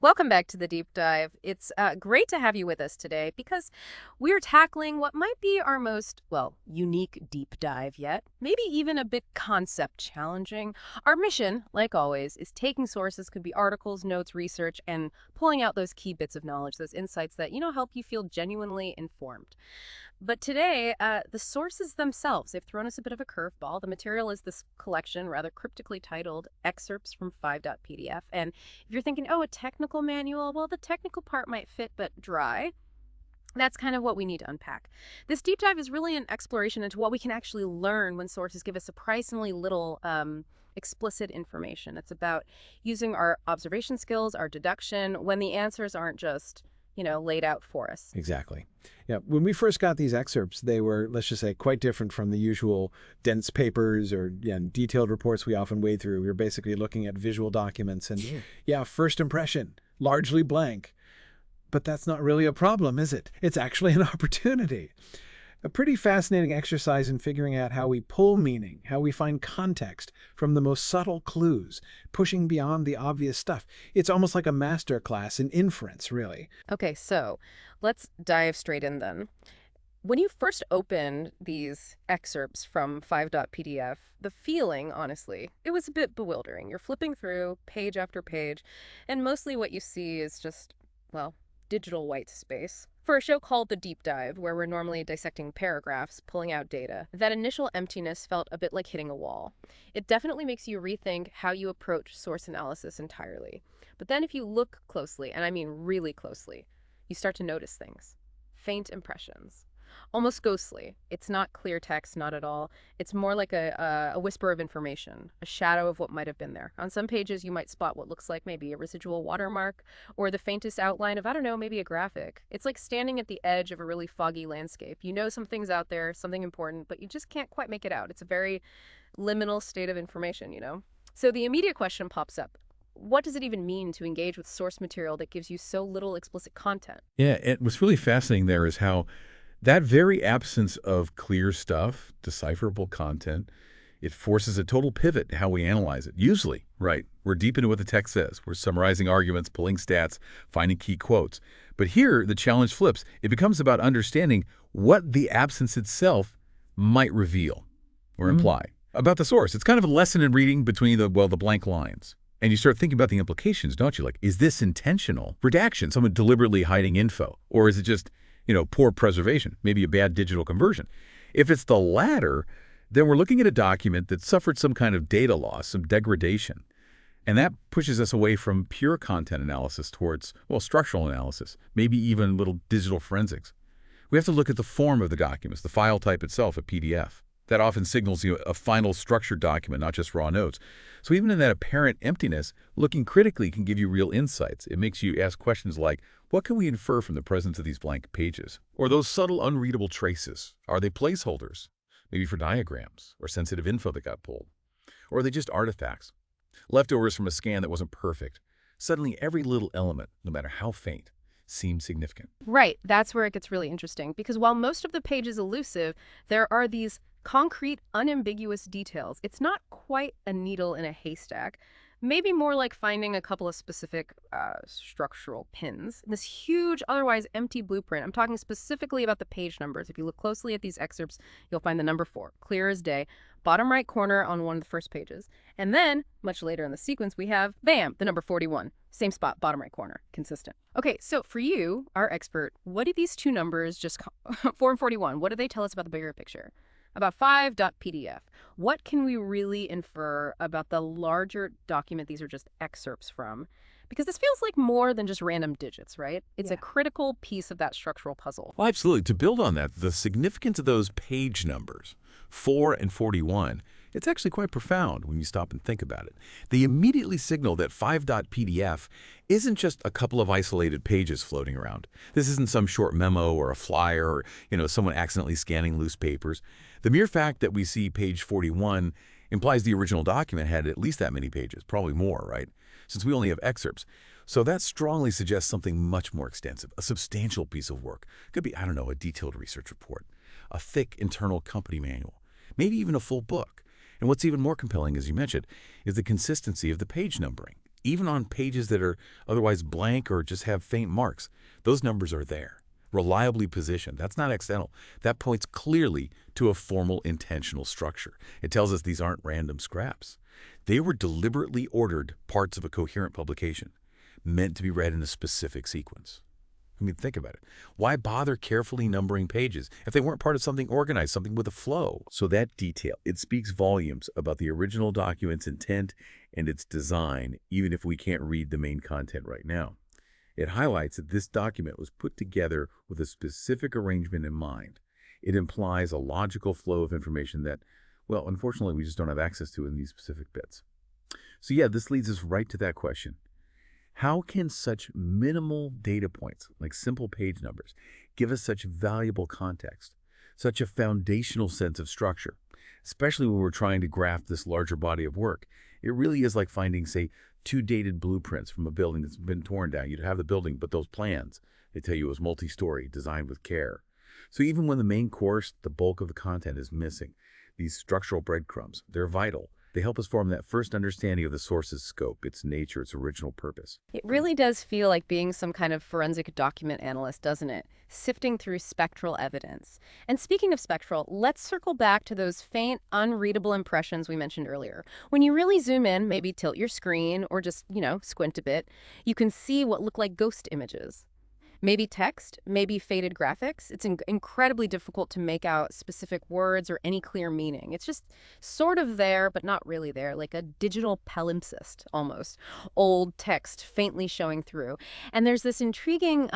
Welcome back to the deep dive. It's great to have you with us today because we're tackling what might be our most, well, unique deep dive yet, maybe even a bit concept challenging. Our mission, like always, is taking sources, could be articles, notes, research, and pulling out those key bits of knowledge, those insights that, help you feel genuinely informed. But today, the sources themselves, they've thrown us a bit of a curveball. The material is this collection, rather cryptically titled Excerpts from 5.pdf. And if you're thinking, oh, a technical manual, well, the technical part might fit, but dry. That's kind of what we need to unpack. This deep dive is really an exploration into what we can actually learn when sources give us surprisingly little explicit information. It's about using our observation skills, our deduction, when the answers aren't just laid out for us. Exactly. Yeah. When we first got these excerpts, they were, let's just say, quite different from the usual dense papers or detailed reports we often wade through. We were basically looking at visual documents and, first impression, largely blank. But that's not really a problem, is it? It's actually an opportunity. A pretty fascinating exercise in figuring out how we pull meaning, how we find context from the most subtle clues, pushing beyond the obvious stuff. It's almost like a master class in inference, really. Okay, so let's dive straight in then. When you first opened these excerpts from 5.pdf, the feeling, honestly, it was a bit bewildering. You're flipping through page after page, and mostly what you see is just, well, digital white space. For a show called The Deep Dive, where we're normally dissecting paragraphs, pulling out data, that initial emptiness felt a bit like hitting a wall. It definitely makes you rethink how you approach source analysis entirely. But then if you look closely, and I mean really closely, you start to notice things. Faint impressions. Almost ghostly. It's not clear text, not at all. It's more like a whisper of information, a shadow of what might have been there. On some pages, you might spot what looks like maybe a residual watermark or the faintest outline of, I don't know, maybe a graphic. It's like standing at the edge of a really foggy landscape. You know something's out there, something important, but you just can't quite make it out. It's a very liminal state of information. So the immediate question pops up. What does it even mean to engage with source material that gives you so little explicit content? Yeah, and what's really fascinating there is how that very absence of clear stuff, decipherable content, it forces a total pivot in how we analyze it. Usually, right, we're deep into what the text says. We're summarizing arguments, pulling stats, finding key quotes. But here, the challenge flips. It becomes about understanding what the absence itself might reveal or imply about the source. It's kind of a lesson in reading between the blank lines. And you start thinking about the implications, don't you? Like, is this intentional redaction, someone deliberately hiding info? Or is it just poor preservation, maybe a bad digital conversion? If it's the latter, then we're looking at a document that suffered some kind of data loss, some degradation. And that pushes us away from pure content analysis towards, structural analysis, maybe even little digital forensics. We have to look at the form of the documents, the file type itself, a PDF. That often signals a final structured document, not just raw notes. So even in that apparent emptiness, looking critically can give you real insights. It makes you ask questions like, what can we infer from the presence of these blank pages? Or those subtle, unreadable traces? Are they placeholders? Maybe for diagrams or sensitive info that got pulled? Or are they just artifacts? Leftovers from a scan that wasn't perfect? Suddenly, every little element, no matter how faint, seems significant. Right, that's where it gets really interesting, because while most of the page is elusive, there are these concrete, unambiguous details. It's not quite a needle in a haystack. Maybe more like finding a couple of specific structural pins. This huge, otherwise empty blueprint, I'm talking specifically about the page numbers. If you look closely at these excerpts, you'll find the number 4, clear as day, bottom right corner on one of the first pages. And then, much later in the sequence, we have, bam, the number 41. Same spot, bottom right corner, consistent. Okay, so for you, our expert, what do these two numbers, 4 and 41, what do they tell us about the bigger picture? About 5.pdf. What can we really infer about the larger document these are just excerpts from? Because this feels like more than just random digits, right? It's a critical piece of that structural puzzle. Well, absolutely. To build on that, the significance of those page numbers, 4 and 41, it's actually quite profound when you stop and think about it. They immediately signal that 5.pdf isn't just a couple of isolated pages floating around. This isn't some short memo or a flyer or, someone accidentally scanning loose papers. The mere fact that we see page 41 implies the original document had at least that many pages, probably more, right? Since we only have excerpts. So that strongly suggests something much more extensive, a substantial piece of work. Could be, a detailed research report, a thick internal company manual, maybe even a full book. And what's even more compelling, as you mentioned, is the consistency of the page numbering. Even on pages that are otherwise blank or just have faint marks, those numbers are there, reliably positioned. That's not accidental. That points clearly to a formal intentional structure. It tells us these aren't random scraps. They were deliberately ordered parts of a coherent publication, meant to be read in a specific sequence. I mean, think about it. Why bother carefully numbering pages if they weren't part of something organized, something with a flow? So that detail, it speaks volumes about the original document's intent and its design, even if we can't read the main content right now. It highlights that this document was put together with a specific arrangement in mind. It implies a logical flow of information that, well, unfortunately, we just don't have access to in these specific bits. So yeah, this leads us right to that question. How can such minimal data points, like simple page numbers, give us such valuable context, such a foundational sense of structure, especially when we're trying to graft this larger body of work? It really is like finding, say, two dated blueprints from a building that's been torn down. You'd have the building, but those plans, they tell you it was multi-story, designed with care. So even when the main course, the bulk of the content is missing, these structural breadcrumbs, they're vital. They help us form that first understanding of the source's scope, its nature, its original purpose. It really does feel like being some kind of forensic document analyst, doesn't it? Sifting through spectral evidence. And speaking of spectral, let's circle back to those faint, unreadable impressions we mentioned earlier. When you really zoom in, maybe tilt your screen or just, squint a bit, you can see what look like ghost images. Maybe text, maybe faded graphics. It's incredibly difficult to make out specific words or any clear meaning. It's just sort of there, but not really there, like a digital palimpsest almost. Old text faintly showing through. And there's this intriguing,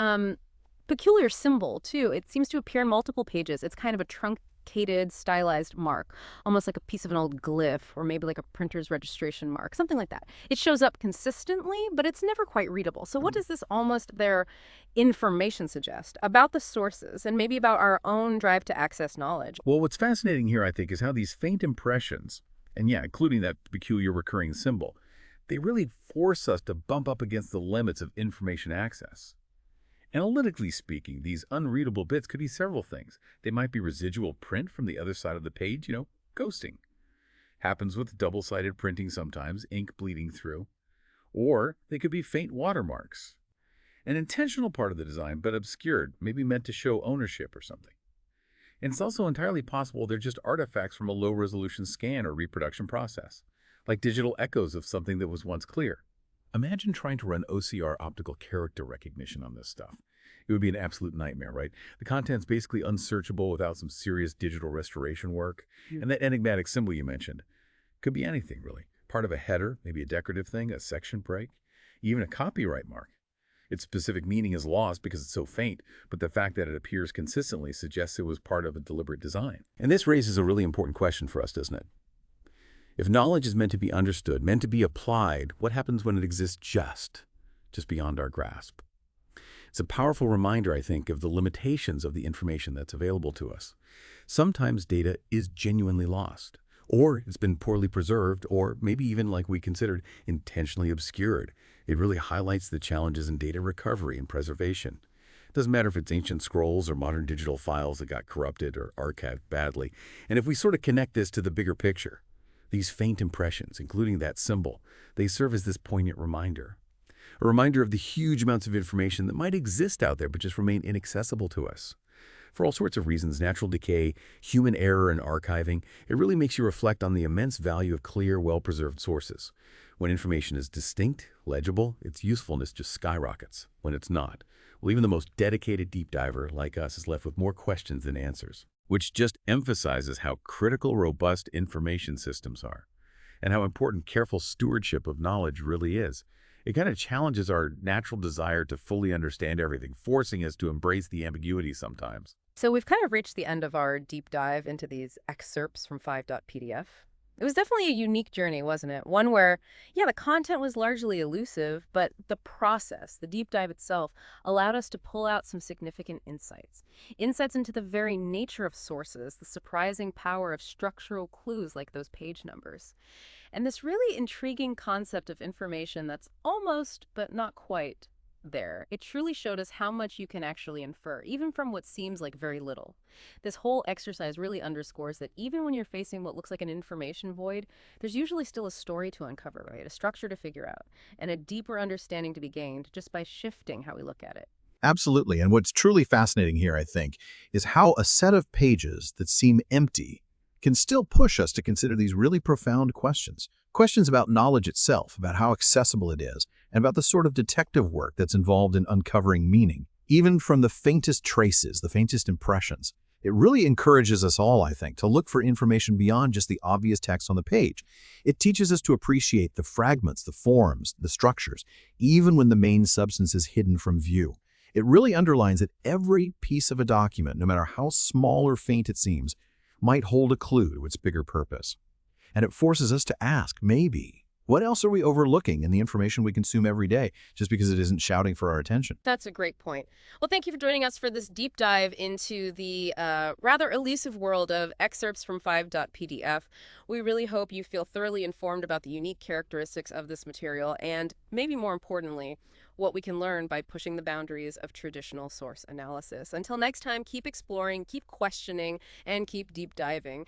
peculiar symbol, too. It seems to appear in multiple pages. It's kind of a truncated, stylized mark, almost like a piece of an old glyph or maybe like a printer's registration mark, something like that. It shows up consistently, but it's never quite readable. So what does this almost there information suggest about the sources and maybe about our own drive to access knowledge? Well, what's fascinating here, I think, is how these faint impressions, and yeah, including that peculiar recurring symbol, they really force us to bump up against the limits of information access. Analytically speaking, these unreadable bits could be several things. They might be residual print from the other side of the page, ghosting. Happens with double-sided printing sometimes, ink bleeding through. Or they could be faint watermarks. An intentional part of the design, but obscured, maybe meant to show ownership or something. And it's also entirely possible they're just artifacts from a low-resolution scan or reproduction process, like digital echoes of something that was once clear. Imagine trying to run OCR, optical character recognition, on this stuff. It would be an absolute nightmare, right? The content's basically unsearchable without some serious digital restoration work. And that enigmatic symbol you mentioned could be anything, really. Part of a header, maybe a decorative thing, a section break, even a copyright mark. Its specific meaning is lost because it's so faint, but the fact that it appears consistently suggests it was part of a deliberate design. And this raises a really important question for us, doesn't it? If knowledge is meant to be understood, meant to be applied, what happens when it exists just beyond our grasp? It's a powerful reminder, I think, of the limitations of the information that's available to us. Sometimes data is genuinely lost, or it's been poorly preserved, or maybe even, like we considered, intentionally obscured. It really highlights the challenges in data recovery and preservation. It doesn't matter if it's ancient scrolls or modern digital files that got corrupted or archived badly. And if we sort of connect this to the bigger picture, these faint impressions, including that symbol, they serve as this poignant reminder. A reminder of the huge amounts of information that might exist out there but just remain inaccessible to us. For all sorts of reasons, natural decay, human error in archiving, it really makes you reflect on the immense value of clear, well-preserved sources. When information is distinct, legible, its usefulness just skyrockets. When it's not, well, even the most dedicated deep diver like us is left with more questions than answers, which just emphasizes how critical robust information systems are and how important careful stewardship of knowledge really is. It kind of challenges our natural desire to fully understand everything, forcing us to embrace the ambiguity sometimes. So we've kind of reached the end of our deep dive into these excerpts from 5.pdf. It was definitely a unique journey, wasn't it? One where, yeah, the content was largely elusive, but the process, the deep dive itself, allowed us to pull out some significant insights. Insights into the very nature of sources, the surprising power of structural clues like those page numbers, and this really intriguing concept of information that's almost, but not quite, there. It truly showed us how much you can actually infer, even from what seems like very little. This whole exercise really underscores that even when you're facing what looks like an information void, there's usually still a story to uncover, right? A structure to figure out, and a deeper understanding to be gained just by shifting how we look at it. Absolutely. And what's truly fascinating here, I think, is how a set of pages that seem empty can still push us to consider these really profound questions. Questions about knowledge itself, about how accessible it is, and about the sort of detective work that's involved in uncovering meaning. Even from the faintest traces, the faintest impressions, it really encourages us all, I think, to look for information beyond just the obvious text on the page. It teaches us to appreciate the fragments, the forms, the structures, even when the main substance is hidden from view. It really underlines that every piece of a document, no matter how small or faint it seems, might hold a clue to its bigger purpose. And it forces us to ask, maybe, what else are we overlooking in the information we consume every day just because it isn't shouting for our attention? That's a great point. Well, thank you for joining us for this deep dive into the rather elusive world of excerpts from 5.pdf. We really hope you feel thoroughly informed about the unique characteristics of this material and, maybe more importantly, what we can learn by pushing the boundaries of traditional source analysis. Until next time, keep exploring, keep questioning, and keep deep diving.